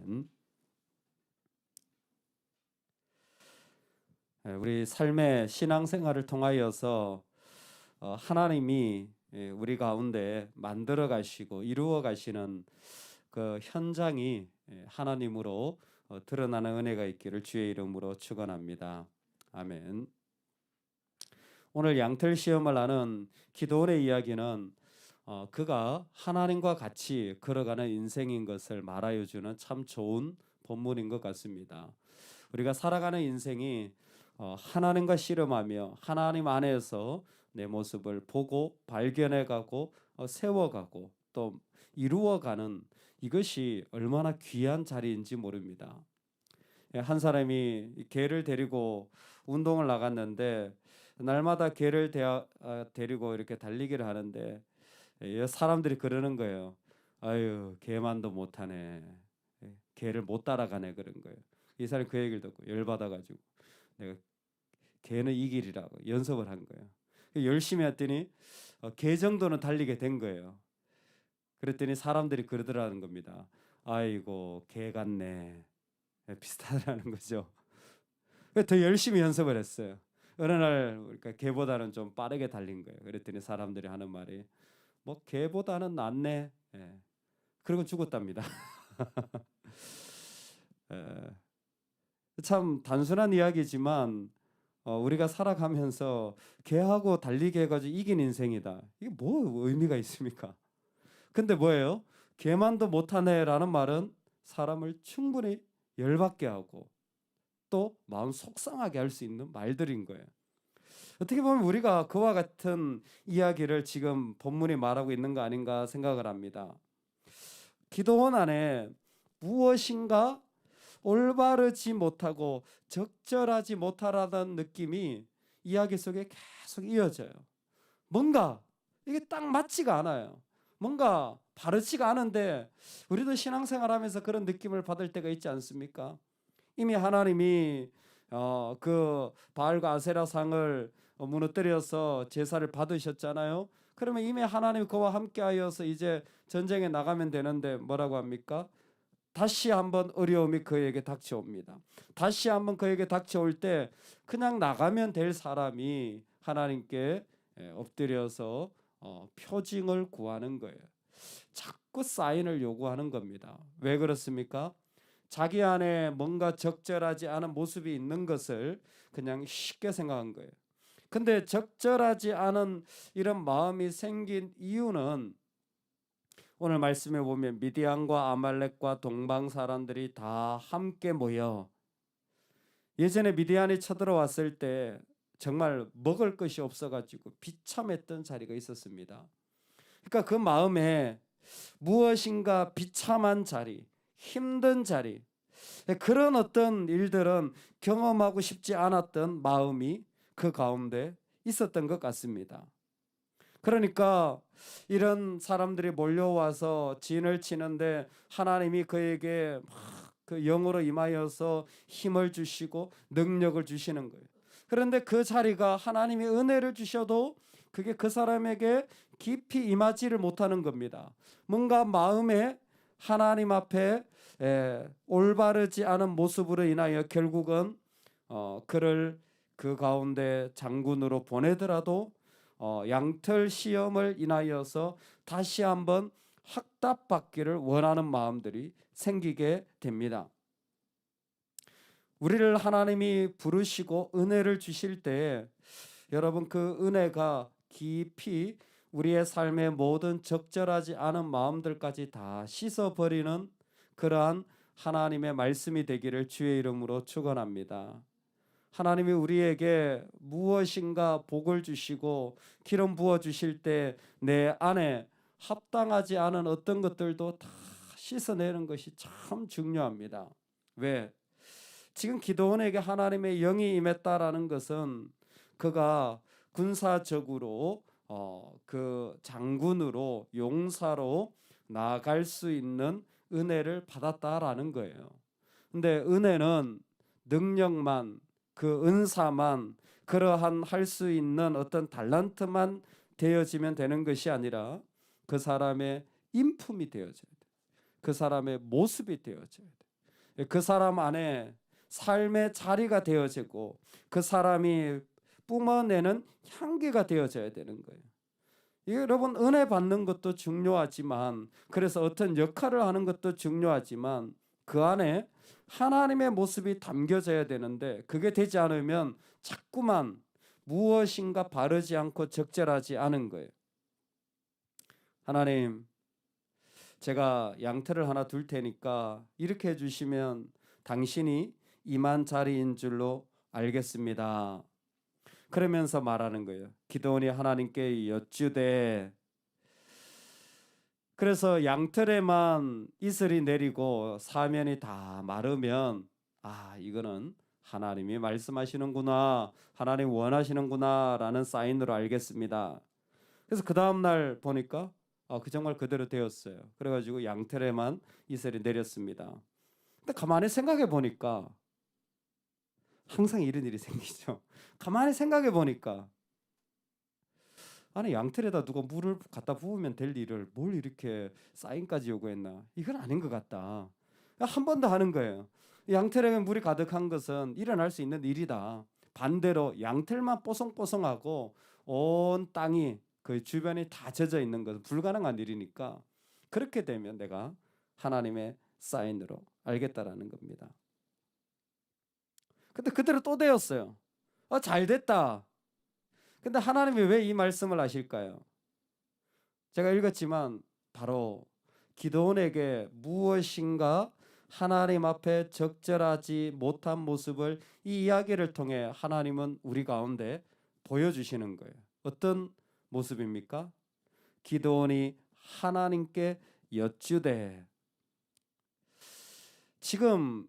아멘. 우리 삶의 신앙생활을 통하여서 하나님이 우리 가운데 만들어 가시고 이루어 가시는 그 현장이 하나님으로 드러나는 은혜가 있기를 주의 이름으로 축원합니다. 아멘. 오늘 양털 시험을 하는 기도원의 이야기는 그가 하나님과 같이 걸어가는 인생인 것을 말하여 주는 참 좋은 본문인 것 같습니다. 우리가 살아가는 인생이 하나님과 씨름하며 하나님 안에서 내 모습을 보고 발견해가고 세워가고 또 이루어가는 이것이 얼마나 귀한 자리인지 모릅니다. 한 사람이 개를 데리고 운동을 나갔는데 날마다 개를 데리고 이렇게 달리기를 하는데 사람들이 그러는 거예요. 아유, 개만도 못하네. 개를 못 따라가네 그런 거예요. 이 사람이 그 얘기를 듣고 열받아가지고 내가 개는 이기리라고 연습을 한 거예요. 열심히 했더니 개 정도는 달리게 된 거예요. 그랬더니 사람들이 그러더라는 겁니다. 아이고, 개 같네. 비슷하다는 거죠. 더 열심히 연습을 했어요. 어느 날 그러니까 개보다는 좀 빠르게 달린 거예요. 그랬더니 사람들이 하는 말이 뭐 개보다는 낫네. 그리고 죽었답니다. 참 단순한 이야기지만 우리가 살아가면서 개하고 달리기 해가지고 이긴 인생이다. 이게 뭐 의미가 있습니까? 근데 뭐예요? 개만도 못하네라는 말은 사람을 충분히 열받게 하고 또 마음 속상하게 할 수 있는 말들인 거예요. 어떻게 보면 우리가 그와 같은 이야기를 지금 본문이 말하고 있는 거 아닌가 생각을 합니다. 기도원 안에 무엇인가 올바르지 못하고 적절하지 못하다는 느낌이 이야기 속에 계속 이어져요. 뭔가 이게 딱 맞지가 않아요. 뭔가 바르지가 않은데 우리도 신앙생활하면서 그런 느낌을 받을 때가 있지 않습니까? 이미 하나님이 그 바알과 아세라 상을 무너뜨려서 제사를 받으셨잖아요. 그러면 이미 하나님 그와 함께하여서 이제 전쟁에 나가면 되는데 뭐라고 합니까? 다시 한번 어려움이 그에게 닥쳐옵니다. 다시 한번 그에게 닥쳐올 때 그냥 나가면 될 사람이 하나님께 엎드려서 표징을 구하는 거예요. 자꾸 사인을 요구하는 겁니다. 왜 그렇습니까? 자기 안에 뭔가 적절하지 않은 모습이 있는 것을 그냥 쉽게 생각한 거예요. 근데 적절하지 않은 이런 마음이 생긴 이유는 오늘 말씀에 보면 미디안과 아말렉과 동방 사람들이 다 함께 모여 예전에 미디안이 쳐들어왔을 때 정말 먹을 것이 없어가지고 비참했던 자리가 있었습니다. 그러니까 그 마음에 무엇인가 비참한 자리, 힘든 자리, 그런 어떤 일들은 경험하고 싶지 않았던 마음이 그 가운데 있었던 것 같습니다. 그러니까 이런 사람들이 몰려와서 진을 치는데 하나님이 그에게 막 그 영으로 임하여서 힘을 주시고 능력을 주시는 거예요. 그런데 그 자리가 하나님이 은혜를 주셔도 그게 그 사람에게 깊이 임하지를 못하는 겁니다. 뭔가 마음에 하나님 앞에 올바르지 않은 모습으로 인하여 결국은 그를 그 가운데 장군으로 보내더라도 양털 시험을 인하여서 다시 한번 학답받기를 원하는 마음들이 생기게 됩니다. 우리를 하나님이 부르시고 은혜를 주실 때 여러분 그 은혜가 깊이 우리의 삶의 모든 적절하지 않은 마음들까지 다 씻어버리는 그러한 하나님의 말씀이 되기를 주의 이름으로 축원합니다. 하나님이 우리에게 무엇인가 복을 주시고 기름 부어 주실 때 내 안에 합당하지 않은 어떤 것들도 다 씻어내는 것이 참 중요합니다. 왜? 지금 기도원에게 하나님의 영이 임했다라는 것은 그가 군사적으로 그 장군으로 용사로 나아갈 수 있는 은혜를 받았다라는 거예요. 근데 은혜는 능력만 그 은사만 그러한 할 수 있는 어떤 달란트만 되어지면 되는 것이 아니라 그 사람의 인품이 되어져야 돼. 그 사람의 모습이 되어져야 돼. 그 사람 안에 삶의 자리가 되어지고 그 사람이 뿜어내는 향기가 되어져야 되는 거예요. 여러분, 은혜 받는 것도 중요하지만, 그래서 어떤 역할을 하는 것도 중요하지만 그 안에 하나님의 모습이 담겨져야 되는데, 그게 되지 않으면 자꾸만 무엇인가 바르지 않고 적절하지 않은 거예요. 하나님, 제가 양털을 하나 둘 테니까 이렇게 해주시면 당신이 임한 자리인 줄로 알겠습니다. 그러면서 말하는 거예요. 기도원이 하나님께 여쭈되, 그래서 양털에만 이슬이 내리고 사면이 다 마르면, 아, 이거는 하나님이 말씀하시는구나, 하나님 원하시는구나 라는 사인으로 알겠습니다. 그래서 그 다음날 보니까 그 정말 그대로 되었어요. 그래가지고 양털에만 이슬이 내렸습니다. 근데 가만히 생각해 보니까 항상 이런 일이 생기죠. 가만히 생각해 보니까, 아니, 양털에다 누가 물을 갖다 부으면 될 일을 뭘 이렇게 사인까지 요구했나? 이건 아닌 것 같다. 한 번 더 하는 거예요. 양털에 물이 가득한 것은 일어날 수 있는 일이다. 반대로 양털만 뽀송뽀송하고 온 땅이 그 주변이 다 젖어 있는 것은 불가능한 일이니까, 그렇게 되면 내가 하나님의 사인으로 알겠다라는 겁니다. 근데 그대로 또 되었어요. 잘 됐다. 근데 하나님이 왜 이 말씀을 하실까요? 제가 읽었지만 바로 기도원에게 무엇인가 하나님 앞에 적절하지 못한 모습을 이 이야기를 통해 하나님은 우리 가운데 보여주시는 거예요. 어떤 모습입니까? 기도원이 하나님께 여쭈되, 지금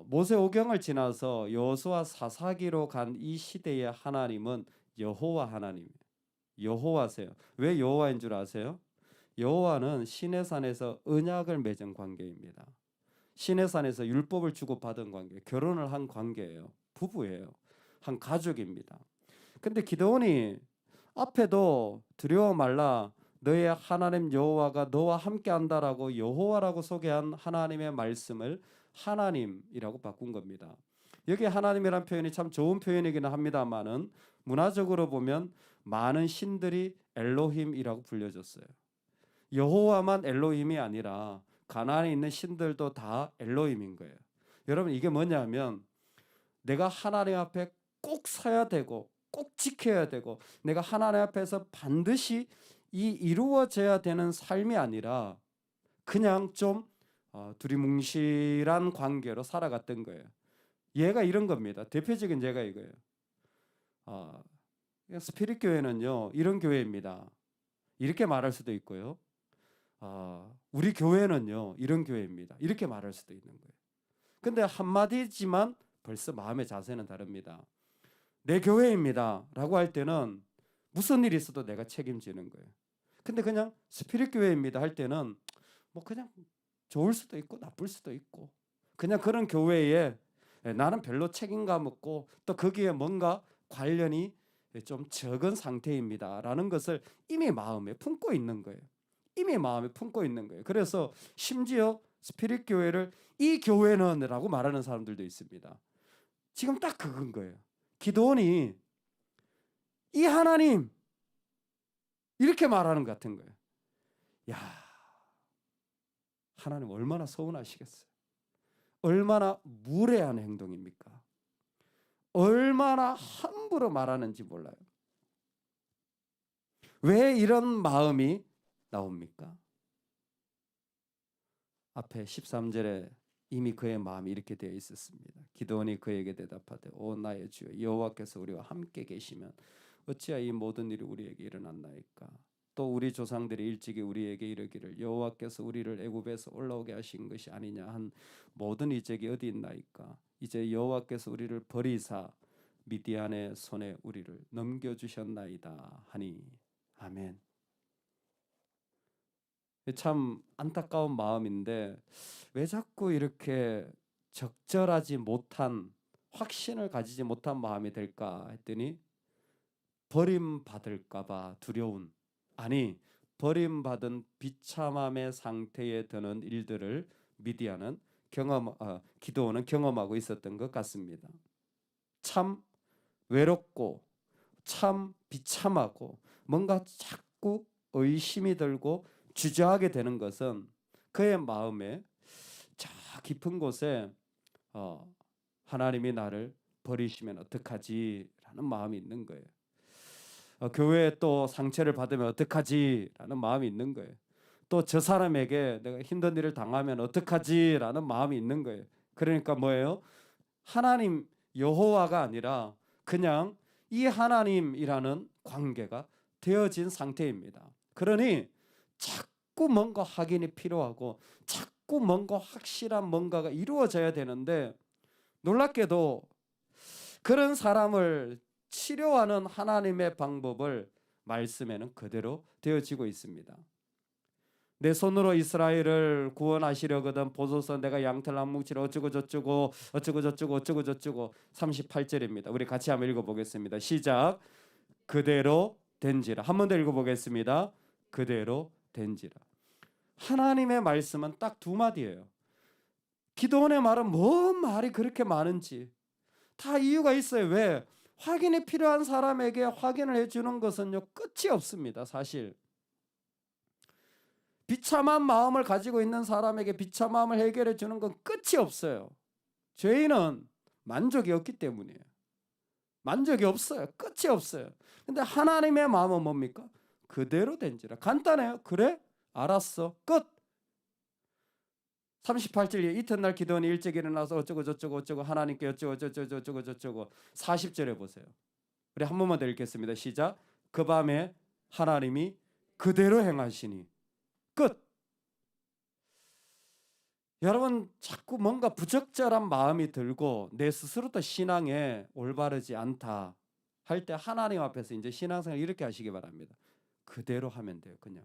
모세 오경을 지나서 여호수아 사사기로 간 이 시대의 하나님은 여호와 하나님이에요. 여호와세요. 왜 여호와인 줄 아세요? 여호와는 시내산에서 언약을 맺은 관계입니다. 시내산에서 율법을 주고받은 관계, 결혼을 한 관계예요. 부부예요. 한 가족입니다. 근데 기드온이 앞에도 두려워 말라, 너의 하나님 여호와가 너와 함께한다라고 여호와라고 소개한 하나님의 말씀을 하나님이라고 바꾼 겁니다. 여기 하나님이란 표현이 참 좋은 표현이기는 합니다만은 문화적으로 보면 많은 신들이 엘로힘이라고 불려졌어요. 여호와만 엘로힘이 아니라 가나안에 있는 신들도 다 엘로힘인 거예요. 여러분, 이게 뭐냐면 내가 하나님 앞에 꼭 서야 되고 꼭 지켜야 되고 내가 하나님 앞에서 반드시 이 이루어져야 되는 삶이 아니라 그냥 좀 두리뭉실한 관계로 살아갔던 거예요. 얘가 이런 겁니다. 대표적인 예가 이거예요. 스피릿 교회는요, 이런 교회입니다. 이렇게 말할 수도 있고요. 우리 교회는요, 이런 교회입니다. 이렇게 말할 수도 있는 거예요. 근데 한마디지만 벌써 마음의 자세는 다릅니다. 내 교회입니다 라고 할 때는 무슨 일이 있어도 내가 책임지는 거예요. 근데 그냥 스피릿 교회입니다 할 때는 뭐 그냥 좋을 수도 있고 나쁠 수도 있고, 그냥 그런 교회에 나는 별로 책임감 없고 또 거기에 뭔가 관련이 좀 적은 상태입니다 라는 것을 이미 마음에 품고 있는 거예요. 이미 마음에 품고 있는 거예요. 그래서 심지어 스피릿 교회를 이 교회는 라고 말하는 사람들도 있습니다. 지금 딱 그건 거예요. 기도원이 이 하나님 이렇게 말하는 것 같은 거예요. 야, 하나님 얼마나 서운하시겠어요. 얼마나 무례한 행동입니까? 얼마나 함부로 말하는지 몰라요. 왜 이런 마음이 나옵니까? 앞에 13절에 이미 그의 마음이 이렇게 되어 있었습니다. 기드온이 그에게 대답하되, 오 나의 주여, 여호와께서 우리와 함께 계시면 어찌하여 이 모든 일이 우리에게 일어났나이까? 또 우리 조상들이 일찍이 우리에게 이르기를 여호와께서 우리를 애굽에서 올라오게 하신 것이 아니냐 한 모든 이적이 어디 있나이까? 이제 여호와께서 우리를 버리사 미디안의 손에 우리를 넘겨주셨나이다 하니. 아멘. 참 안타까운 마음인데 왜 자꾸 이렇게 적절하지 못한, 확신을 가지지 못한 마음이 될까 했더니, 버림받을까 봐 두려운, 아니 버림받은 비참함의 상태에 드는 일들을 미디안은 기도원은 경험하고 있었던 것 같습니다. 참 외롭고 참 비참하고 뭔가 자꾸 의심이 들고 주저하게 되는 것은 그의 마음에 저 깊은 곳에 하나님이 나를 버리시면 어떡하지? 라는 마음이 있는 거예요. 교회에 또 상처를 받으면 어떡하지? 라는 마음이 있는 거예요. 또 저 사람에게 내가 힘든 일을 당하면 어떡하지? 라는 마음이 있는 거예요. 그러니까 뭐예요? 하나님 여호와가 아니라 그냥 이 하나님이라는 관계가 되어진 상태입니다. 그러니 자꾸 뭔가 확인이 필요하고 자꾸 뭔가 확실한 뭔가가 이루어져야 되는데 놀랍게도 그런 사람을 치료하는 하나님의 방법을 말씀에는 그대로 되어지고 있습니다. 내 손으로 이스라엘을 구원하시려거든 보소서 내가 양털 뭉치러 어쩌고 저쩌고 38절입니다. 우리 같이 한번 읽어보겠습니다. 시작. 그대로 된지라. 한 번 더 읽어보겠습니다. 그대로 된지라. 하나님의 말씀은 딱 두 마디예요. 기도원의 말은 뭔 말이 그렇게 많은지 다 이유가 있어요. 왜? 확인이 필요한 사람에게 확인을 해주는 것은요 끝이 없습니다. 사실 비참한 마음을 가지고 있는 사람에게 비참한 마음을 해결해 주는 건 끝이 없어요. 죄인은 만족이 없기 때문이에요. 만족이 없어요. 끝이 없어요. 근데 하나님의 마음은 뭡니까? 그대로 된지라. 간단해요. 그래? 알았어. 끝. 38절 이튿날 기도원이 일찍 일어나서 어쩌고 저쩌고 하나님께 어쩌고 저쩌고 40절에 보세요. 우리 한 번만 더 읽겠습니다. 시작. 그 밤에 하나님이 그대로 행하시니 끝. 여러분 자꾸 뭔가 부적절한 마음이 들고 내 스스로도 신앙에 올바르지 않다 할 때 하나님 앞에서 이제 신앙생활 이렇게 하시기 바랍니다. 그대로 하면 돼요. 그냥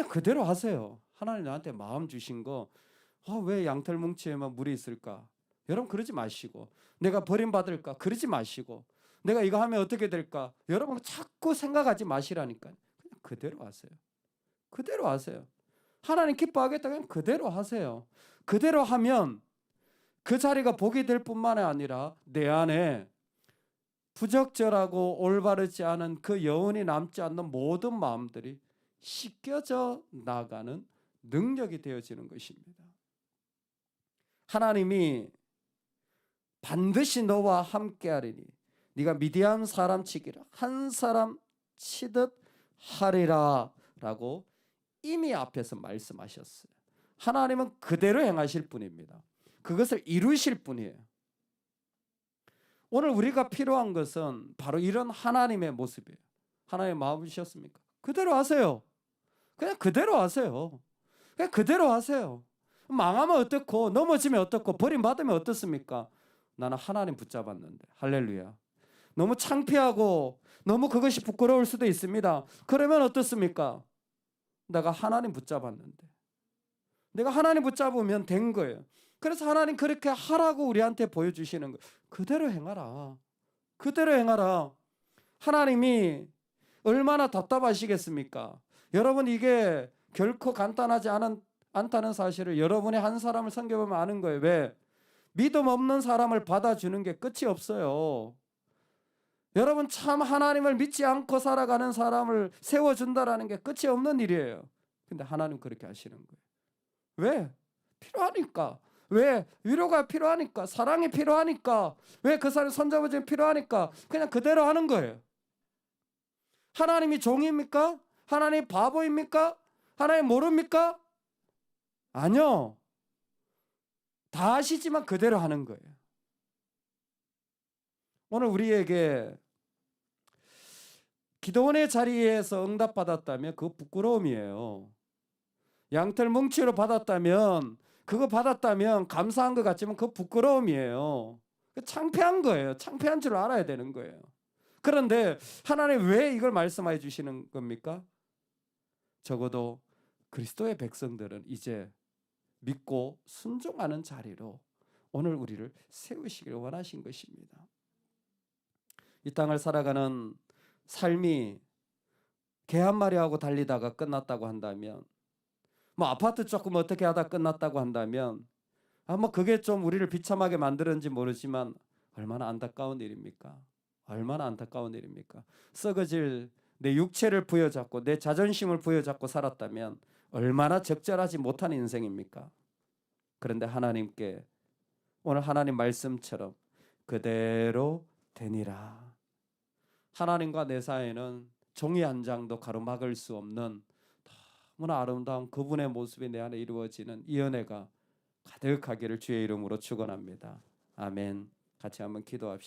그대로 하세요. 하나님 나한테 마음 주신 거 왜 양털 뭉치에만 물이 있을까? 여러분 그러지 마시고 내가 버림받을까? 그러지 마시고 내가 이거 하면 어떻게 될까? 여러분 자꾸 생각하지 마시라니까요. 그냥 그대로 하세요. 그대로 하세요. 하나님 기뻐하겠다 그냥 그대로 하세요. 그대로 하면 그 자리가 복이 될 뿐만 아니라 내 안에 부적절하고 올바르지 않은 그 여운이 남지 않는 모든 마음들이 씻겨져 나가는 능력이 되어지는 것입니다. 하나님이 반드시 너와 함께하리니 네가 미디안 사람 치기를 한 사람 치듯 하리라 라고 이미 앞에서 말씀하셨어요. 하나님은 그대로 행하실 분입니다. 그것을 이루실 분이에요. 오늘 우리가 필요한 것은 바로 이런 하나님의 모습이에요. 하나님의 마음이셨습니까? 그대로 하세요. 그냥 그대로 하세요. 그냥 그대로 하세요. 망하면 어떻고 넘어지면 어떻고 버림받으면 어떻습니까? 나는 하나님 붙잡았는데. 할렐루야. 너무 창피하고 너무 그것이 부끄러울 수도 있습니다. 그러면 어떻습니까? 내가 하나님 붙잡았는데. 내가 하나님 붙잡으면 된 거예요. 그래서 하나님 그렇게 하라고 우리한테 보여주시는 거예요. 그대로 행하라. 그대로 행하라. 하나님이 얼마나 답답하시겠습니까? 여러분 이게 결코 간단하지 않다는 사실을 여러분이 한 사람을 섬겨보면 아는 거예요. 왜? 믿음 없는 사람을 받아주는 게 끝이 없어요. 여러분 참 하나님을 믿지 않고 살아가는 사람을 세워준다라는 게 끝이 없는 일이에요. 근데 하나님 그렇게 하시는 거예요. 왜? 필요하니까. 왜? 위로가 필요하니까. 사랑이 필요하니까. 왜? 그 사람 손잡아주기 필요하니까. 그냥 그대로 하는 거예요. 하나님이 종입니까? 하나님 바보입니까? 하나님 모릅니까? 아니요. 다 아시지만 그대로 하는 거예요. 오늘 우리에게 기도원의 자리에서 응답받았다면 그거 부끄러움이에요. 양털 뭉치로 받았다면 그거 받았다면 감사한 것 같지만 그거 부끄러움이에요. 창피한 거예요. 창피한 줄 알아야 되는 거예요. 그런데 하나님 왜 이걸 말씀해 주시는 겁니까? 적어도 그리스도의 백성들은 이제 믿고 순종하는 자리로 오늘 우리를 세우시길 원하신 것입니다. 이 땅을 살아가는 삶이 개 한 마리하고 달리다가 끝났다고 한다면 뭐 아파트 조금 어떻게 하다 끝났다고 한다면 뭐 그게 좀 우리를 비참하게 만드는지 모르지만 얼마나 안타까운 일입니까? 얼마나 안타까운 일입니까? 썩어질 내 육체를 부여잡고 내 자존심을 부여잡고 살았다면 얼마나 적절하지 못한 인생입니까? 그런데 하나님께 오늘 하나님 말씀처럼 그대로 되니라. 하나님과 내 사이에는 종이 한 장도 가로막을 수 없는 너무나 아름다운 그분의 모습이 내 안에 이루어지는 이 은혜가 가득하기를 주의 이름으로 축원합니다. 아멘. 같이 한번 기도합시다.